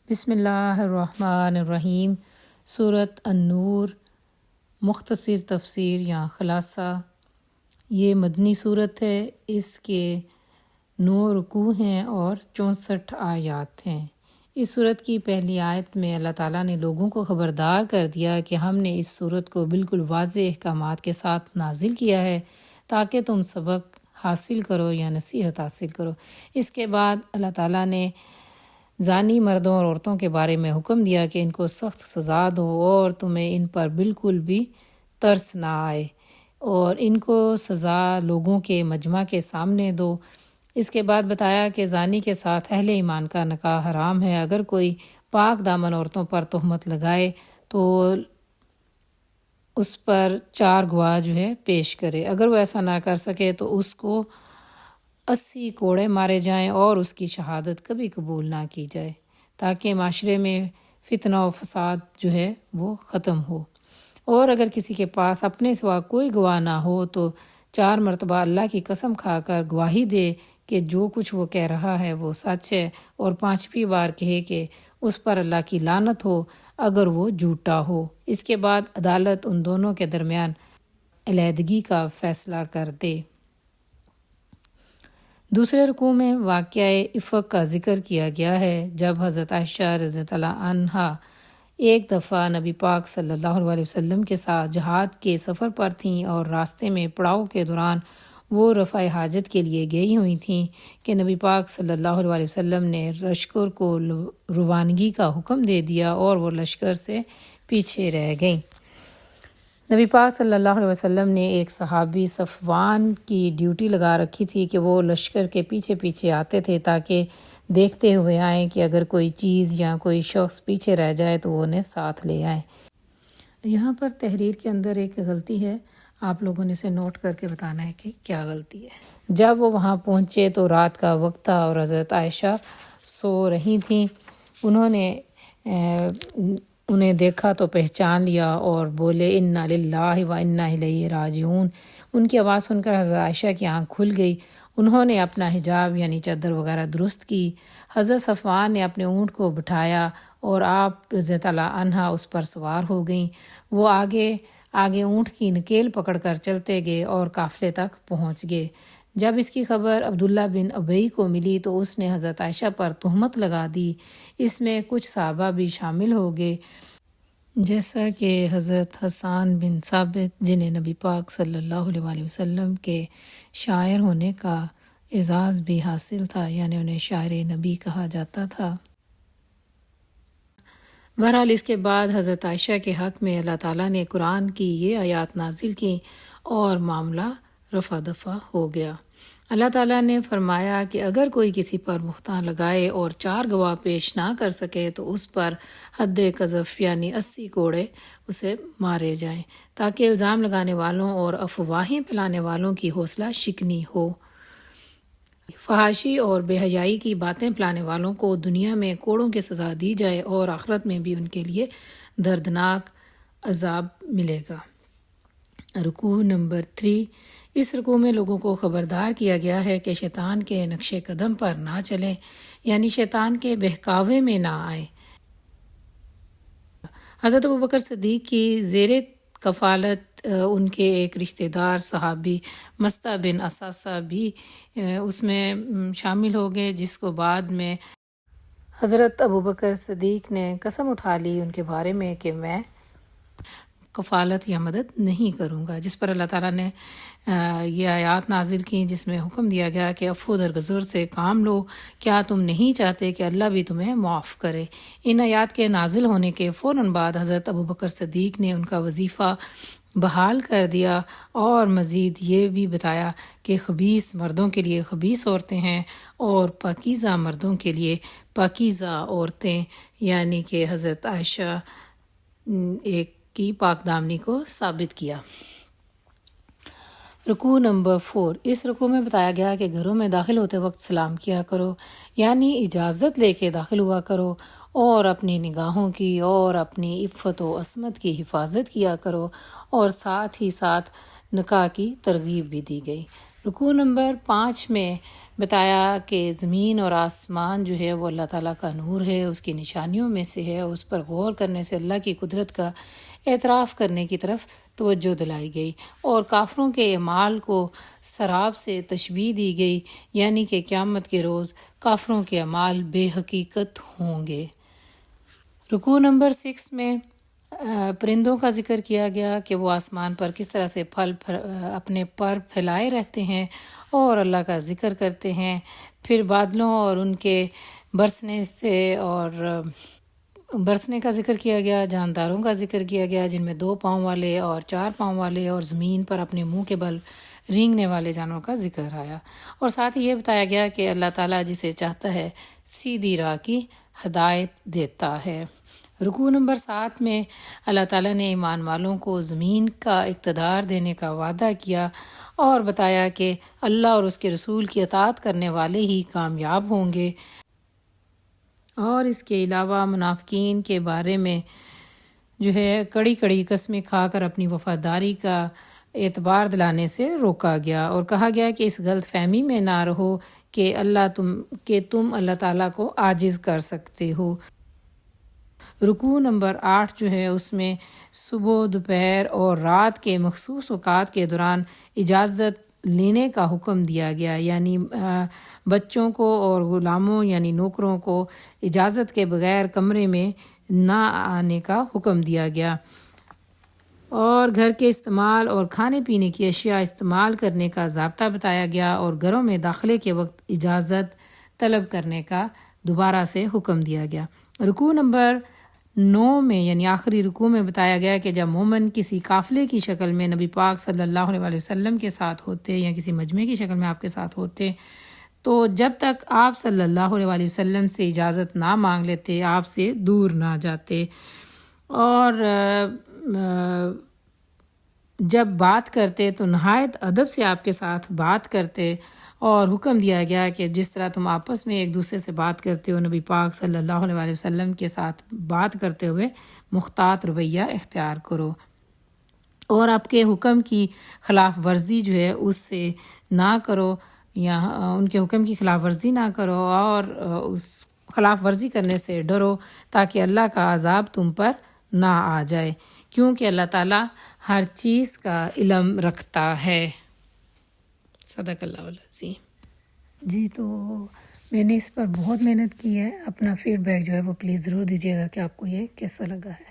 بسم اللہ الرحمن الرحیم۔ سورۃ النور، مختصر تفسیر یا خلاصہ۔ یہ مدنی صورت ہے، اس کے 9 رکوع ہیں اور 64 آیات ہیں۔ اس صورت کی پہلی آیت میں اللہ تعالیٰ نے لوگوں کو خبردار کر دیا کہ ہم نے اس صورت کو بالکل واضح احکامات کے ساتھ نازل کیا ہے تاکہ تم سبق حاصل کرو یا نصیحت حاصل کرو۔ اس کے بعد اللہ تعالیٰ نے زانی مردوں اور عورتوں کے بارے میں حکم دیا کہ ان کو سخت سزا دو اور تمہیں ان پر بالکل بھی ترس نہ آئے، اور ان کو سزا لوگوں کے مجمع کے سامنے دو۔ اس کے بعد بتایا کہ زانی کے ساتھ اہل ایمان کا نکاح حرام ہے۔ اگر کوئی پاک دامن عورتوں پر تہمت لگائے تو اس پر 4 گواہ پیش کرے۔ اگر وہ ایسا نہ کر سکے تو اس کو 80 کوڑے مارے جائیں اور اس کی شہادت کبھی قبول نہ کی جائے، تاکہ معاشرے میں فتنہ و فساد وہ ختم ہو۔ اور اگر کسی کے پاس اپنے سوا کوئی گواہ نہ ہو تو 4 مرتبہ اللہ کی قسم کھا کر گواہی دے کہ جو کچھ وہ کہہ رہا ہے وہ سچ ہے، اور 5ویں بار کہے کہ اس پر اللہ کی لعنت ہو اگر وہ جھوٹا ہو۔ اس کے بعد عدالت ان دونوں کے درمیان علیحدگی کا فیصلہ کر دے۔ دوسرے رکوع میں واقعہ افق کا ذکر کیا گیا ہے، جب حضرت عائشہ رضی اللہ عنہا ایک دفعہ نبی پاک صلی اللہ علیہ وسلم کے ساتھ جہاد کے سفر پر تھیں اور راستے میں پڑاؤ کے دوران وہ رفع حاجت کے لیے گئی ہوئی تھیں کہ نبی پاک صلی اللہ علیہ وسلم نے لشکر کو روانگی کا حکم دے دیا اور وہ لشکر سے پیچھے رہ گئیں۔ نبی پاک صلی اللہ علیہ وسلم نے ایک صحابی صفوان کی ڈیوٹی لگا رکھی تھی کہ وہ لشکر کے پیچھے پیچھے آتے تھے تاکہ دیکھتے ہوئے آئیں کہ اگر کوئی چیز یا کوئی شخص پیچھے رہ جائے تو وہ انہیں ساتھ لے آئیں۔ یہاں پر تحریر کے اندر ایک غلطی ہے، آپ لوگوں نے اسے نوٹ کر کے بتانا ہے کہ کیا غلطی ہے۔ جب وہ وہاں پہنچے تو رات کا وقت تھا اور حضرت عائشہ سو رہی تھیں۔ انہوں نے انہیں دیکھا تو پہچان لیا اور بولے انا للہ و انا الیہ راجعون۔ ان کی آواز سن کر حضرت عائشہ کی آنکھ کھل گئی۔ انہوں نے اپنا حجاب یعنی چادر وغیرہ درست کی۔ حضرت صفوان نے اپنے اونٹ کو بٹھایا اور آپ رضی اللہ عنہا اس پر سوار ہو گئیں۔ وہ آگے اونٹ کی نکیل پکڑ کر چلتے گئے اور قافلے تک پہنچ گئے۔ جب اس کی خبر عبداللہ بن ابی کو ملی تو اس نے حضرت عائشہ پر تہمت لگا دی۔ اس میں کچھ صحابہ بھی شامل ہو گئے، جیسا کہ حضرت حسان بن ثابت، جنہیں نبی پاک صلی اللہ علیہ وسلم کے شاعر ہونے کا اعزاز بھی حاصل تھا، یعنی انہیں شاعر نبی کہا جاتا تھا۔ بہرحال اس کے بعد حضرت عائشہ کے حق میں اللہ تعالیٰ نے قرآن کی یہ آیات نازل کی اور معاملہ رفع دفع ہو گیا۔ اللہ تعالیٰ نے فرمایا کہ اگر کوئی کسی پر بہتان لگائے اور 4 گواہ پیش نہ کر سکے تو اس پر حد قذف یعنی 80 کوڑے اسے مارے جائیں، تاکہ الزام لگانے والوں اور افواہیں پھیلانے والوں کی حوصلہ شکنی ہو۔ فحاشی اور بے حیائی کی باتیں پھیلانے والوں کو دنیا میں کوڑوں کی سزا دی جائے اور آخرت میں بھی ان کے لیے دردناک عذاب ملے گا۔ رکوع نمبر 3۔ اس رکوع میں لوگوں کو خبردار کیا گیا ہے کہ شیطان کے نقش قدم پر نہ چلیں، یعنی شیطان کے بہکاوے میں نہ آئیں۔ حضرت ابوبکر صدیق کی زیر کفالت ان کے ایک رشتہ دار صحابی مستہ بن اساسہ بھی اس میں شامل ہو گئے، جس کو بعد میں حضرت ابوبکر صدیق نے قسم اٹھا لی ان کے بارے میں کہ میں کفالت یا مدد نہیں کروں گا، جس پر اللہ تعالیٰ نے یہ آیات نازل کی جس میں حکم دیا گیا کہ عفو درگزر سے کام لو، کیا تم نہیں چاہتے کہ اللہ بھی تمہیں معاف کرے۔ ان آیات کے نازل ہونے کے فوراً بعد حضرت ابوبکر صدیق نے ان کا وظیفہ بحال کر دیا اور مزید یہ بھی بتایا کہ خبیث مردوں کے لیے خبیث عورتیں ہیں اور پاکیزہ مردوں کے لیے پاکیزہ عورتیں، یعنی کہ حضرت عائشہ ایک کی پاک دامنی کو ثابت کیا۔ رکوع نمبر 4۔ اس رکوع میں بتایا گیا کہ گھروں میں داخل ہوتے وقت سلام کیا کرو، یعنی اجازت لے کے داخل ہوا کرو، اور اپنی نگاہوں کی اور اپنی عفت و عصمت کی حفاظت کیا کرو، اور ساتھ ہی ساتھ نکاح کی ترغیب بھی دی گئی۔ رکوع نمبر 5 میں بتایا کہ زمین اور آسمان جو ہے وہ اللہ تعالیٰ کا نور ہے، اس کی نشانیوں میں سے ہے، اس پر غور کرنے سے اللہ کی قدرت کا اعتراف کرنے کی طرف توجہ دلائی گئی، اور کافروں کے اعمال کو سراب سے تشبیہ دی گئی، یعنی کہ قیامت کے روز کافروں کے اعمال بے حقیقت ہوں گے۔ رکوع نمبر 6 میں پرندوں کا ذکر کیا گیا کہ وہ آسمان پر کس طرح سے اپنے پر پھیلائے رہتے ہیں اور اللہ کا ذکر کرتے ہیں۔ پھر بادلوں اور ان کے برسنے کا ذکر کیا گیا، جانداروں کا ذکر کیا گیا جن میں 2 پاؤں والے اور 4 پاؤں والے، اور زمین پر اپنے منہ کے بل رینگنے والے جانوروں کا ذکر آیا، اور ساتھ ہی یہ بتایا گیا کہ اللہ تعالیٰ جسے چاہتا ہے سیدھی راہ کی ہدایت دیتا ہے۔ رکوع نمبر 7 میں اللہ تعالیٰ نے ایمان والوں کو زمین کا اقتدار دینے کا وعدہ کیا اور بتایا کہ اللہ اور اس کے رسول کی اطاعت کرنے والے ہی کامیاب ہوں گے، اور اس کے علاوہ منافقین کے بارے میں جو ہے کڑی کڑی قسمیں کھا کر اپنی وفاداری کا اعتبار دلانے سے روکا گیا، اور کہا گیا کہ اس غلط فہمی میں نہ رہو کہ تم اللہ تعالیٰ کو عاجز کر سکتے ہو۔ رکوع نمبر 8 جو ہے اس میں صبح، دوپہر اور رات کے مخصوص اوقات کے دوران اجازت لینے کا حکم دیا گیا، یعنی بچوں کو اور غلاموں یعنی نوکروں کو اجازت کے بغیر کمرے میں نہ آنے کا حکم دیا گیا، اور گھر کے استعمال اور کھانے پینے کی اشیاء استعمال کرنے کا ضابطہ بتایا گیا، اور گھروں میں داخلے کے وقت اجازت طلب کرنے کا دوبارہ سے حکم دیا گیا۔ رکوع نمبر 9 میں یعنی آخری رکوع میں بتایا گیا کہ جب مومن کسی قافلے کی شکل میں نبی پاک صلی اللہ علیہ وسلم کے ساتھ ہوتے یا کسی مجمع کی شکل میں آپ کے ساتھ ہوتے، تو جب تک آپ صلی اللہ علیہ وسلم سے اجازت نہ مانگ لیتے آپ سے دور نہ جاتے، اور جب بات کرتے تو نہایت ادب سے آپ کے ساتھ بات کرتے، اور حکم دیا گیا کہ جس طرح تم آپس میں ایک دوسرے سے بات کرتے ہو نبی پاک صلی اللہ علیہ وسلم کے ساتھ بات کرتے ہوئے محتاط رویہ اختیار کرو، اور آپ کے حکم کی خلاف ورزی جو ہے اس سے نہ کرو، یا ان کے حکم کی خلاف ورزی نہ کرو، اور اس خلاف ورزی کرنے سے ڈرو تاکہ اللہ کا عذاب تم پر نہ آ جائے، کیونکہ اللہ تعالیٰ ہر چیز کا علم رکھتا ہے۔ صدق اللہ العظیم۔ جی، تو میں نے اس پر بہت محنت کی ہے، اپنا فیڈ بیک جو ہے وہ پلیز ضرور دیجیے گا کہ آپ کو یہ کیسا لگا ہے۔